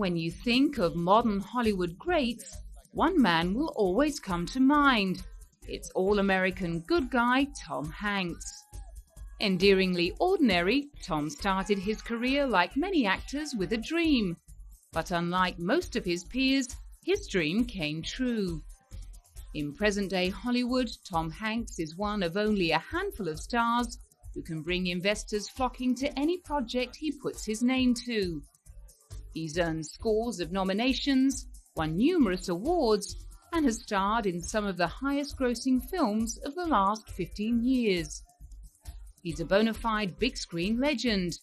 When you think of modern Hollywood greats, one man will always come to mind. It's all-American good guy Tom Hanks. Endearingly ordinary, Tom started his career like many actors with a dream. But unlike most of his peers, his dream came true. In present-day Hollywood, Tom Hanks is one of only a handful of stars who can bring investors flocking to any project he puts his name to. He's earned scores of nominations, won numerous awards, and has starred in some of the highest-grossing films of the last 15 years. He's a bona fide big-screen legend,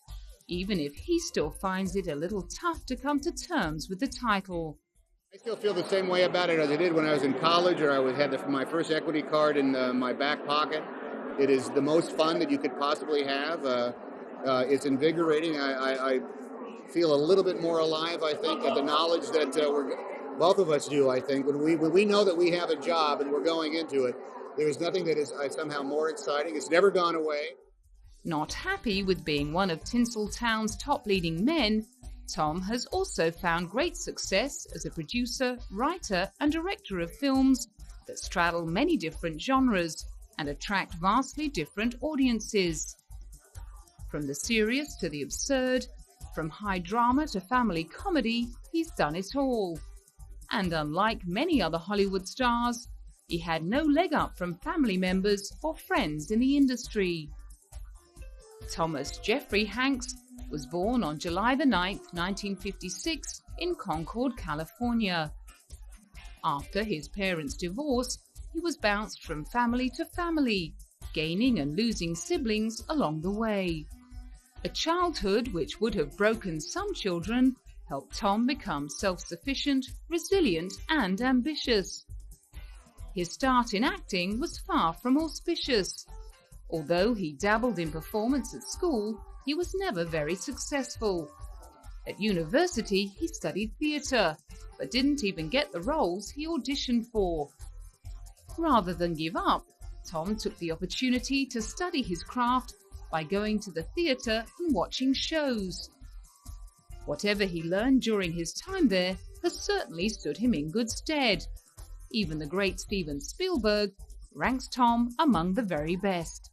even if he still finds it a little tough to come to terms with the title. I still feel the same way about it as I did when I was in college, or I had my first equity card in my back pocket. It is the most fun that you could possibly have. It's invigorating. I feel a little bit more alive, I think, at the knowledge that both of us do, I think. When we know that we have a job and we're going into it, there is nothing that is somehow more exciting. It's never gone away. Not happy with being one of Tinseltown's top leading men, Tom has also found great success as a producer, writer, and director of films that straddle many different genres and attract vastly different audiences. From the serious to the absurd, from high drama to family comedy, he's done it all. And unlike many other Hollywood stars, he had no leg up from family members or friends in the industry. Thomas Jeffrey Hanks was born on July the 9th, 1956, in Concord, California. After his parents' divorce, he was bounced from family to family, gaining and losing siblings along the way. A childhood which would have broken some children helped Tom become self-sufficient, resilient, and ambitious. His start in acting was far from auspicious. Although he dabbled in performance at school, he was never very successful. At university, he studied theatre, but didn't even get the roles he auditioned for. Rather than give up, Tom took the opportunity to study his craft by going to the theatre and watching shows. Whatever he learned during his time there has certainly stood him in good stead. Even the great Steven Spielberg ranks Tom among the very best.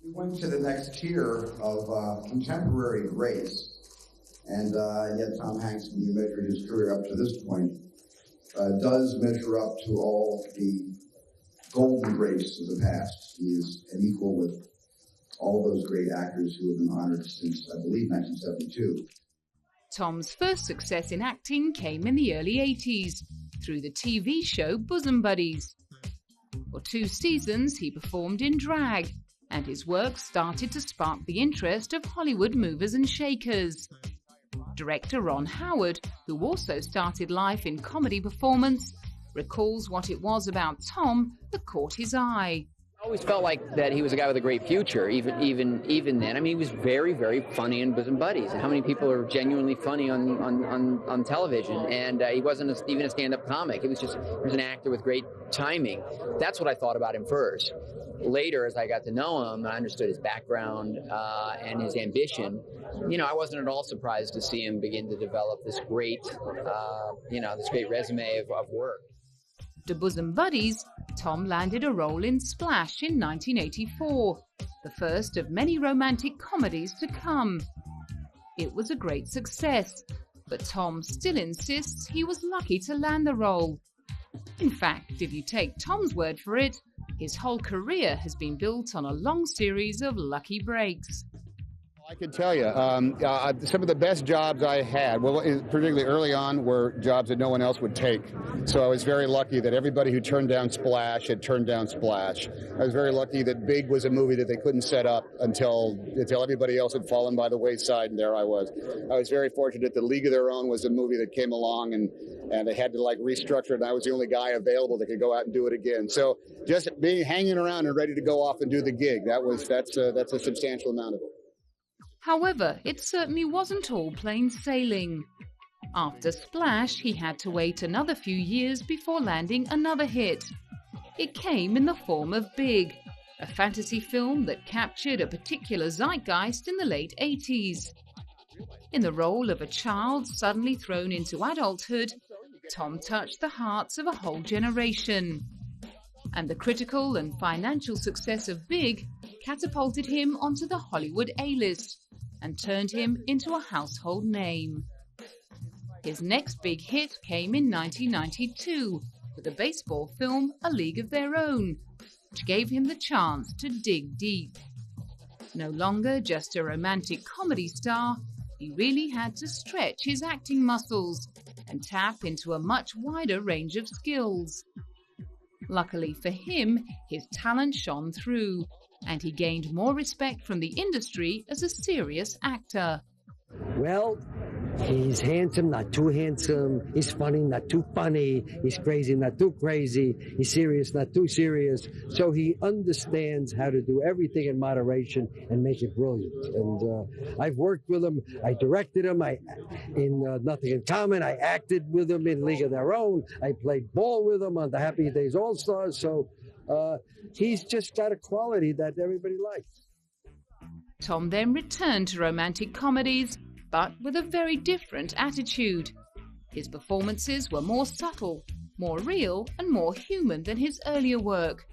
We went to the next tier of contemporary grace, and yet Tom Hanks, when you measure his career up to this point, does measure up to all the golden greats of the past. He is an equal with all those great actors who have been honored since, I believe, 1972. Tom's first success in acting came in the early 80s through the TV show Bosom Buddies. For 2 seasons, he performed in drag, and his work started to spark the interest of Hollywood movers and shakers. Director Ron Howard, who also started life in comedy performance, recalls what it was about Tom that caught his eye. I always felt like that he was a guy with a great future, even then. I mean, he was very, very funny in Bosom Buddies. How many people are genuinely funny on television? And he wasn't even a stand-up comic. He was an actor with great timing. That's what I thought about him first. Later, as I got to know him, I understood his background and his ambition. I wasn't at all surprised to see him begin to develop this great, this great resume of work. To Bosom Buddies, Tom landed a role in Splash in 1984, the first of many romantic comedies to come. It was a great success, but Tom still insists he was lucky to land the role. In fact, if you take Tom's word for it, his whole career has been built on a long series of lucky breaks. I can tell you, some of the best jobs I had, particularly early on, were jobs that no one else would take. So I was very lucky that everybody who turned down Splash had turned down Splash. I was very lucky that Big was a movie that they couldn't set up until everybody else had fallen by the wayside, and there I was. I was very fortunate that League of Their Own was a movie that came along, and they had to restructure it, and I was the only guy available that could go out and do it again. So just hanging around and ready to go off and do the gig, that's a substantial amount of it. However, it certainly wasn't all plain sailing. After Splash, he had to wait another few years before landing another hit. It came in the form of Big, a fantasy film that captured a particular zeitgeist in the late 80s. In the role of a child suddenly thrown into adulthood, Tom touched the hearts of a whole generation. And the critical and financial success of Big catapulted him onto the Hollywood A-list and turned him into a household name. His next big hit came in 1992 with the baseball film A League of Their Own, which gave him the chance to dig deep. No longer just a romantic comedy star, he really had to stretch his acting muscles and tap into a much wider range of skills. Luckily for him, his talent shone through, and he gained more respect from the industry as a serious actor. Well, he's handsome, not too handsome. He's funny, not too funny. He's crazy, not too crazy. He's serious, not too serious. So he understands how to do everything in moderation and make it brilliant. And I've worked with him. I directed him. In Nothing in Common. I acted with him in League of Their Own. I played ball with him on the Happy Days All-Stars. So he's just got a quality that everybody likes. Tom then returned to romantic comedies, but with a very different attitude. His performances were more subtle, more real, and more human than his earlier work.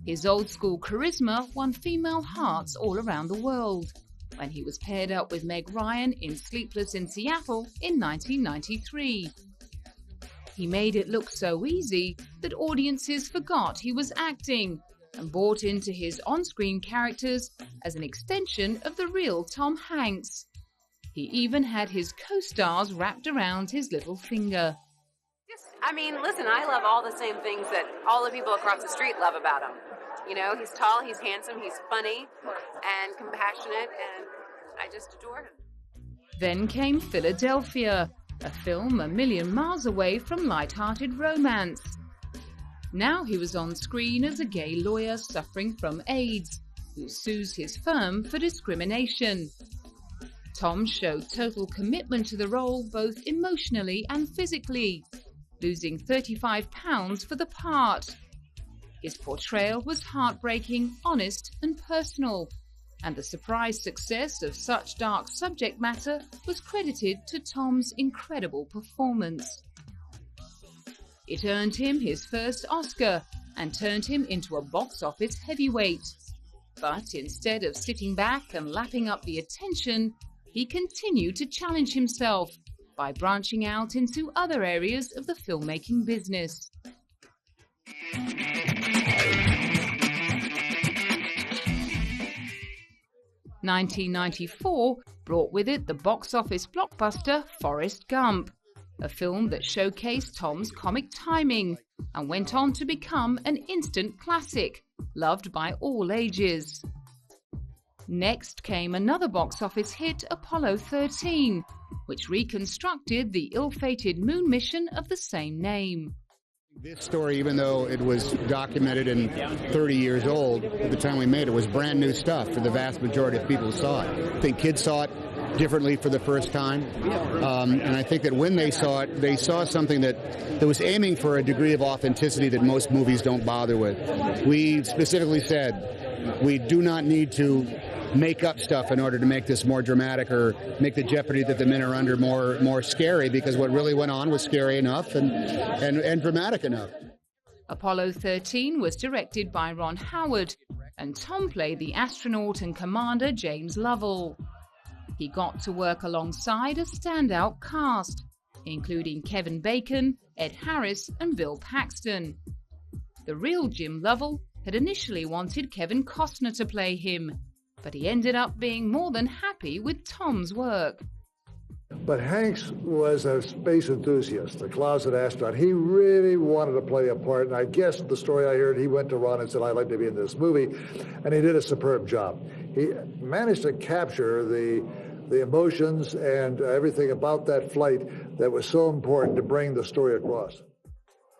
His old-school charisma won female hearts all around the world when he was paired up with Meg Ryan in Sleepless in Seattle in 1993. He made it look so easy that audiences forgot he was acting and bought into his on-screen characters as an extension of the real Tom Hanks. He even had his co-stars wrapped around his little finger. I mean, listen, I love all the same things that all the people across the street love about him. You know, he's tall, he's handsome, he's funny and compassionate, and I just adore him. Then came Philadelphia, a film a million miles away from light-hearted romance. Now he was on screen as a gay lawyer suffering from AIDS, who sues his firm for discrimination. Tom showed total commitment to the role both emotionally and physically, losing 35 pounds for the part. His portrayal was heartbreaking, honest, and personal, and the surprise success of such dark subject matter was credited to Tom's incredible performance. It earned him his first Oscar and turned him into a box office heavyweight. But instead of sitting back and lapping up the attention, he continued to challenge himself by branching out into other areas of the filmmaking business. "1994 brought with it the box office blockbuster Forrest Gump, a film that showcased Tom's comic timing and went on to become an instant classic, loved by all ages. Next came another box office hit, Apollo 13, which reconstructed the ill-fated moon mission of the same name. This story, even though it was documented and 30 years old at the time we made it, was brand new stuff for the vast majority of people who saw it. I think kids saw it differently for the first time, and I think that when they saw it, they saw something that was aiming for a degree of authenticity that most movies don't bother with. We specifically said we do not need to make up stuff in order to make this more dramatic or make the jeopardy that the men are under more scary, because what really went on was scary enough and dramatic enough. Apollo 13 was directed by Ron Howard, and Tom played the astronaut and commander James Lovell. He got to work alongside a standout cast, including Kevin Bacon, Ed Harris, and Bill Paxton. The real Jim Lovell had initially wanted Kevin Costner to play him, but he ended up being more than happy with Tom's work. But Hanks was a space enthusiast, a closet astronaut. He really wanted to play a part, and I guess the story I heard, he went to Ron and said, "I'd like to be in this movie," and he did a superb job. He managed to capture the emotions and everything about that flight that was so important to bring the story across.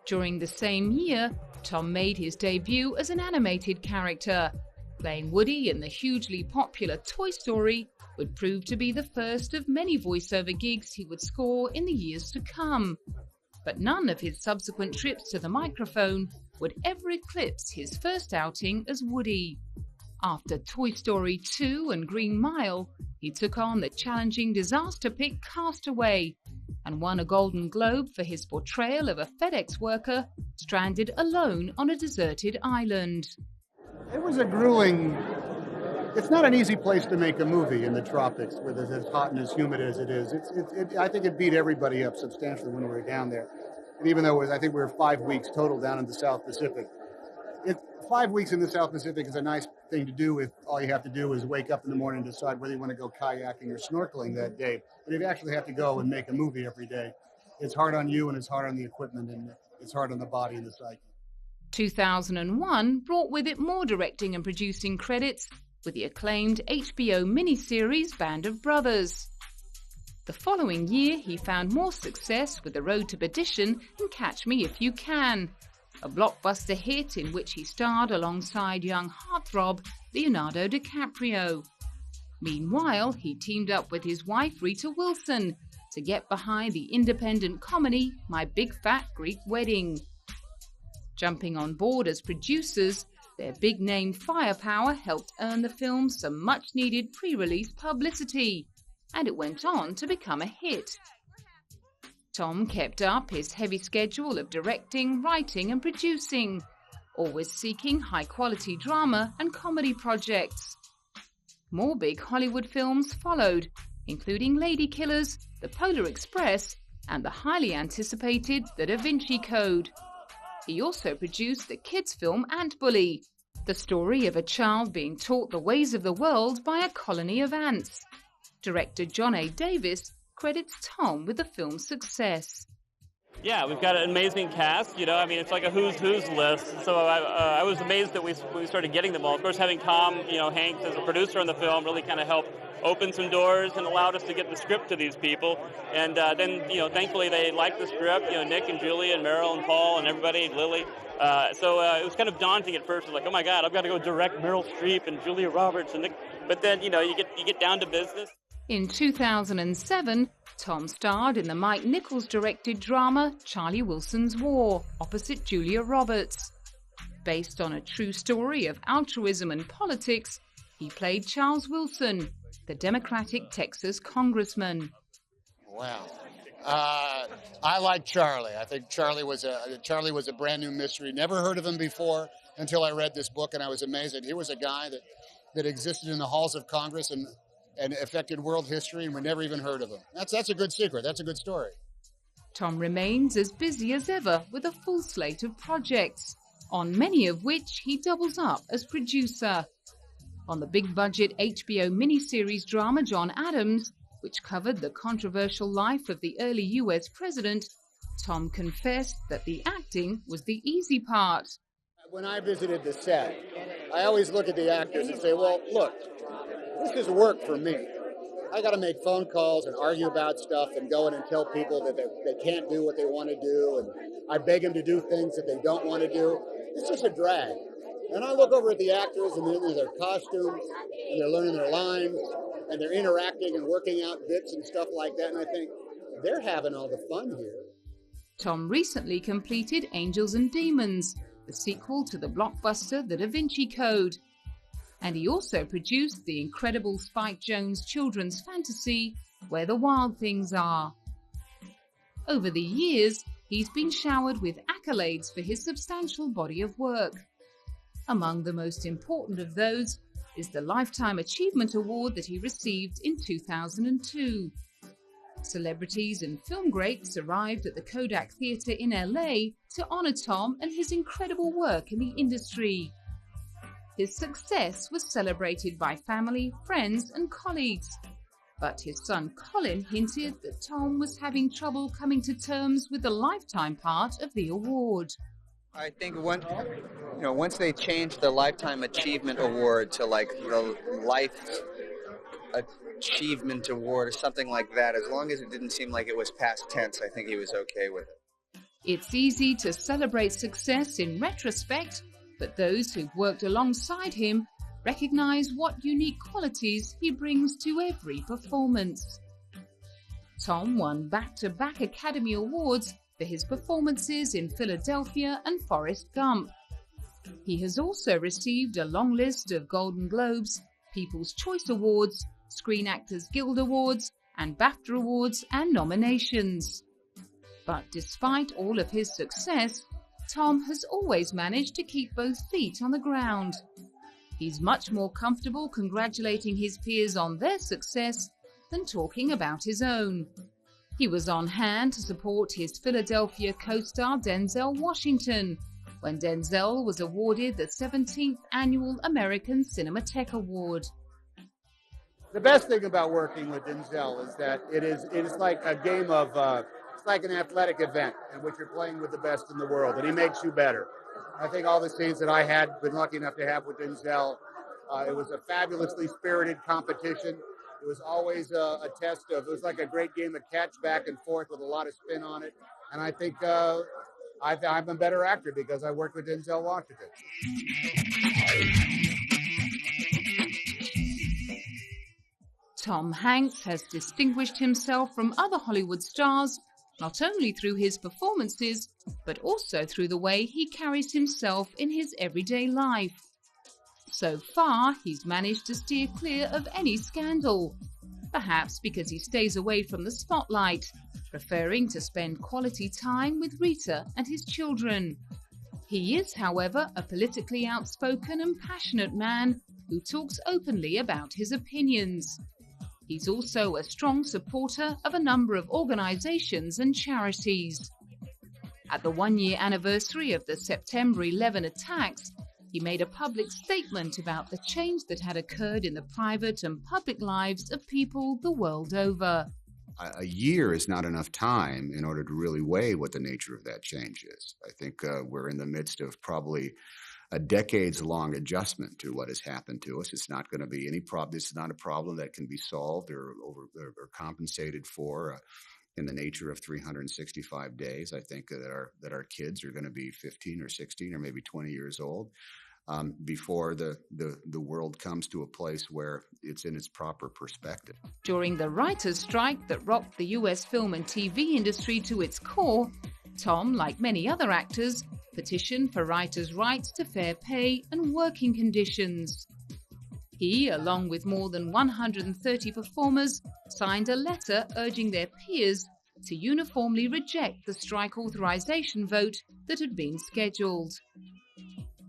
During the same year, Tom made his debut as an animated character. Playing Woody in the hugely popular Toy Story would prove to be the first of many voiceover gigs he would score in the years to come. But none of his subsequent trips to the microphone would ever eclipse his first outing as Woody. After Toy Story 2 and Green Mile, he took on the challenging disaster pick Castaway and won a Golden Globe for his portrayal of a FedEx worker stranded alone on a deserted island. It was a grueling. It's not an easy place to make a movie in the tropics, where it's as hot and as humid as it is. I think it beat everybody up substantially when we were down there. And even though I think we were 5 weeks total down in the South Pacific, 5 weeks in the South Pacific is a nice thing to do if all you have to do is wake up in the morning and decide whether you want to go kayaking or snorkeling that day. But if you actually have to go and make a movie every day, it's hard on you and it's hard on the equipment and it's hard on the body and the psyche. 2001 brought with it more directing and producing credits with the acclaimed HBO miniseries Band of Brothers. The following year, he found more success with The Road to Perdition and Catch Me If You Can, a blockbuster hit in which he starred alongside young heartthrob Leonardo DiCaprio. Meanwhile, he teamed up with his wife Rita Wilson to get behind the independent comedy My Big Fat Greek Wedding. Jumping on board as producers, their big-name firepower helped earn the film some much-needed pre-release publicity, and it went on to become a hit. Tom kept up his heavy schedule of directing, writing and producing, always seeking high-quality drama and comedy projects. More big Hollywood films followed, including Lady Killers, The Polar Express and the highly anticipated The Da Vinci Code. He also produced the kids' film Ant Bully, the story of a child being taught the ways of the world by a colony of ants. Director John A. Davis credits Tom with the film's success. Yeah, we've got an amazing cast, it's like a who's list. So I was amazed that we started getting them all. Of course, having Tom, Hanks as a producer on the film really kind of helped open some doors and allowed us to get the script to these people. And then, thankfully they liked the script, Nick and Julia and Meryl and Paul and everybody, Lily. So it was kind of daunting at first. It was like, oh my God, I've got to go direct Meryl Streep and Julia Roberts and Nick. But then, you get down to business. In 2007, Tom starred in the Mike Nichols-directed drama Charlie Wilson's War, opposite Julia Roberts. Based on a true story of altruism and politics, he played Charles Wilson, the Democratic Texas congressman. Wow. I like Charlie. I think Charlie was a brand new mystery. Never heard of him before until I read this book, and I was amazed that he was a guy that existed in the halls of Congress and affected world history, and we never even heard of him. That's a good secret. That's a good story. Tom remains as busy as ever with a full slate of projects, on many of which he doubles up as producer. On the big-budget HBO miniseries drama John Adams, which covered the controversial life of the early U.S. president, Tom confessed that the acting was the easy part. When I visited the set, I always look at the actors and say, well, look, this is work for me. I got to make phone calls and argue about stuff and go in and tell people that they can't do what they want to do, and I beg them to do things that they don't want to do. It's just a drag. And I look over at the actors and they're in their costumes and they're learning their lines and they're interacting and working out bits and stuff like that, and I think they're having all the fun here. Tom recently completed Angels and Demons, the sequel to the blockbuster The Da Vinci Code. And he also produced the incredible Spike Jonze children's fantasy, Where the Wild Things Are. Over the years, he's been showered with accolades for his substantial body of work. Among the most important of those is the Lifetime Achievement Award that he received in 2002. Celebrities and film greats arrived at the Kodak Theatre in LA to honor Tom and his incredible work in the industry. His success was celebrated by family, friends, and colleagues. But his son Colin hinted that Tom was having trouble coming to terms with the lifetime part of the award. I think once they changed the Lifetime Achievement Award to like the Life Achievement Award or something like that, as long as it didn't seem like it was past tense, I think he was okay with it. It's easy to celebrate success in retrospect, but those who've worked alongside him recognize what unique qualities he brings to every performance. Tom won back-to-back Academy Awards for his performances in Philadelphia and Forrest Gump. He has also received a long list of Golden Globes, People's Choice Awards, Screen Actors Guild Awards, and BAFTA Awards and nominations. But despite all of his success, Tom has always managed to keep both feet on the ground. He's much more comfortable congratulating his peers on their success than talking about his own. He was on hand to support his Philadelphia co-star Denzel Washington when Denzel was awarded the 17th Annual American Cinematheque Award. The best thing about working with Denzel is that it is like a game of, it's like an athletic event in which you're playing with the best in the world, and he makes you better. I think all the scenes that I had been lucky enough to have with Denzel, it was a fabulously spirited competition. It was always a test of, it was like a great game of catch back and forth with a lot of spin on it. And I think I'm a better actor because I worked with Denzel Washington. Tom Hanks has distinguished himself from other Hollywood stars not only through his performances, but also through the way he carries himself in his everyday life. So far, he's managed to steer clear of any scandal, perhaps because he stays away from the spotlight, preferring to spend quality time with Rita and his children. He is, however, a politically outspoken and passionate man who talks openly about his opinions. He's also a strong supporter of a number of organizations and charities. At the one-year anniversary of the September 11 attacks, he made a public statement about the change that had occurred in the private and public lives of people the world over. A year is not enough time in order to really weigh what the nature of that change is. I think we're in the midst of probably a decades-long adjustment to what has happened to us. It's not going to be any problem. This is not a problem that can be solved or compensated for in the nature of 365 days. I think that our kids are going to be 15 or 16 or maybe 20 years old before the world comes to a place where it's in its proper perspective. During the writers' strike that rocked the US film and TV industry to its core, Tom, like many other actors, petitioned for writers' rights to fair pay and working conditions. He, along with more than 130 performers, signed a letter urging their peers to uniformly reject the strike authorization vote that had been scheduled.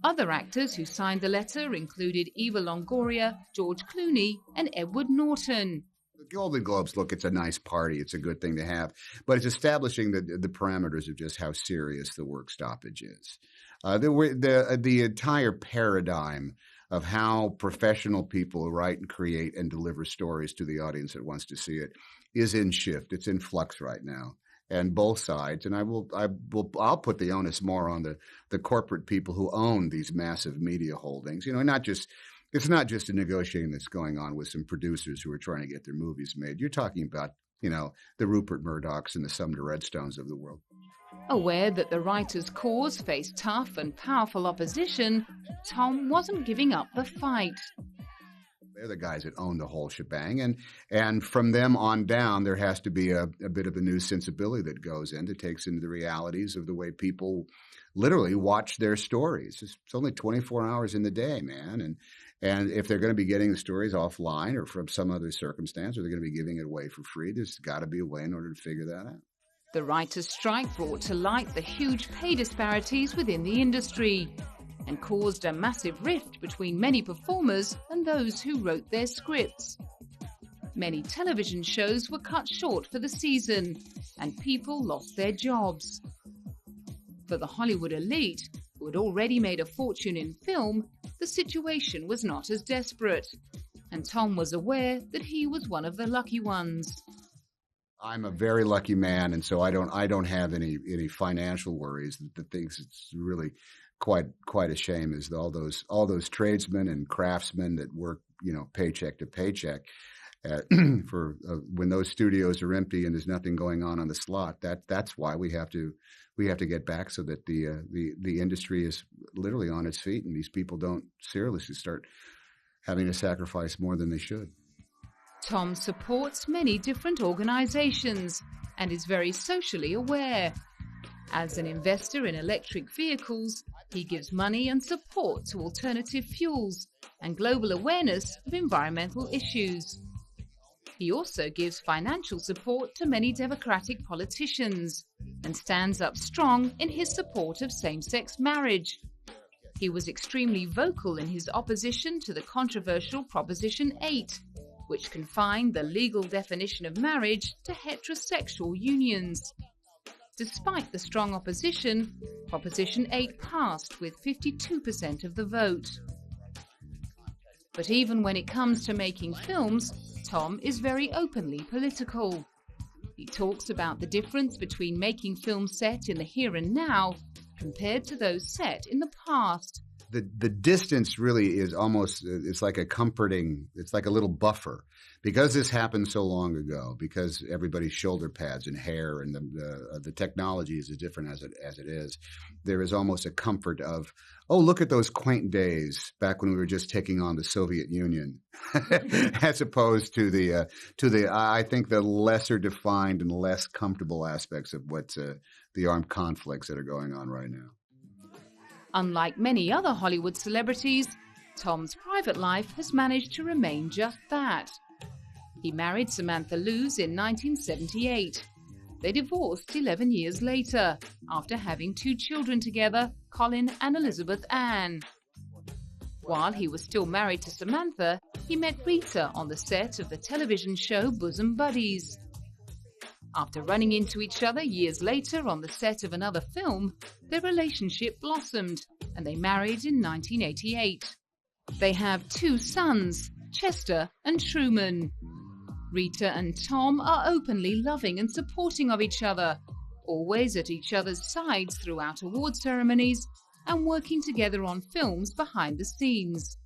Other actors who signed the letter included Eva Longoria, George Clooney, and Edward Norton. The Golden Globes, look, it's a nice party. It's a good thing to have. But it's establishing the parameters of just how serious the work stoppage is. The entire paradigm of how professional people write and create and deliver stories to the audience that wants to see it is in shift. It's in flux right now. And both sides, and I'll put the onus more on the corporate people who own these massive media holdings. You know, it's not just a negotiating that's going on with some producers who are trying to get their movies made. You're talking about, you know, the Rupert Murdochs and the Sumner Redstones of the world. Aware that the writers' cause faced tough and powerful opposition, Tom wasn't giving up the fight. They're the guys that own the whole shebang, and from them on down, there has to be a bit of a new sensibility that goes in, that takes into the realities of the way people literally watch their stories. It's only 24 hours in the day, man, and if they're going to be getting the stories offline or from some other circumstance, or they're going to be giving it away for free, there's got to be a way in order to figure that out. The writers' strike brought to light the huge pay disparities within the industry and caused a massive rift between many performers and those who wrote their scripts. Many television shows were cut short for the season, and people lost their jobs. For the Hollywood elite, who had already made a fortune in film, the situation was not as desperate, and Tom was aware that he was one of the lucky ones. I'm a very lucky man, and so I don't have any financial worries. The things it's really quite a shame is all those tradesmen and craftsmen that work, you know, paycheck to paycheck. For when those studios are empty and there's nothing going on the slot, that's why we have to get back so that the industry is literally on its feet and these people don't seriously start having to sacrifice more than they should. Tom supports many different organizations and is very socially aware. As an investor in electric vehicles, he gives money and support to alternative fuels and global awareness of environmental issues. He also gives financial support to many Democratic politicians and stands up strong in his support of same-sex marriage. He was extremely vocal in his opposition to the controversial Proposition 8, which confined the legal definition of marriage to heterosexual unions. Despite the strong opposition, Proposition 8 passed with 52% of the vote. But even when it comes to making films, Tom is very openly political. He talks about the difference between making films set in the here and now compared to those set in the past. The distance really is almost, it's like a comforting, it's like a little buffer. Because this happened so long ago, because everybody's shoulder pads and hair and the technology is as different as it is, there is almost a comfort of, oh, look at those quaint days back when we were just taking on the Soviet Union, as opposed to the I think the lesser defined and less comfortable aspects of what the armed conflicts that are going on right now. Unlike many other Hollywood celebrities, Tom's private life has managed to remain just that. He married Samantha Luz in 1978. They divorced 11 years later, after having 2 children together, Colin and Elizabeth Ann. While he was still married to Samantha, he met Rita on the set of the television show Bosom Buddies. After running into each other years later on the set of another film, their relationship blossomed, and they married in 1988. They have 2 sons, Chester and Truman. Rita and Tom are openly loving and supporting of each other, always at each other's sides throughout award ceremonies and working together on films behind the scenes.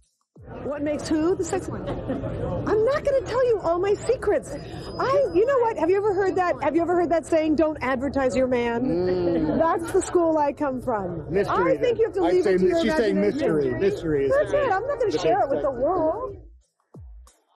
What makes who the sex? I'm not going to tell you all my secrets. You know what? Have you ever heard that? Have you ever heard that saying, "Don't advertise your man"? That's the school I come from. Mystery. I think you have to leave it to your she's saying mystery. Mystery. That's it. I'm not going to share it with the world.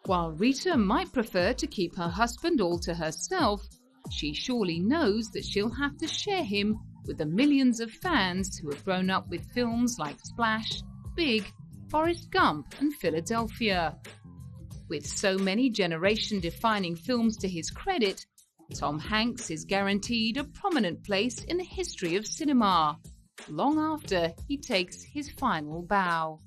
While Rita might prefer to keep her husband all to herself, she surely knows that she'll have to share him with the millions of fans who have grown up with films like Splash, Big, Forrest Gump and Philadelphia. With so many generation-defining films to his credit, Tom Hanks is guaranteed a prominent place in the history of cinema, long after he takes his final bow.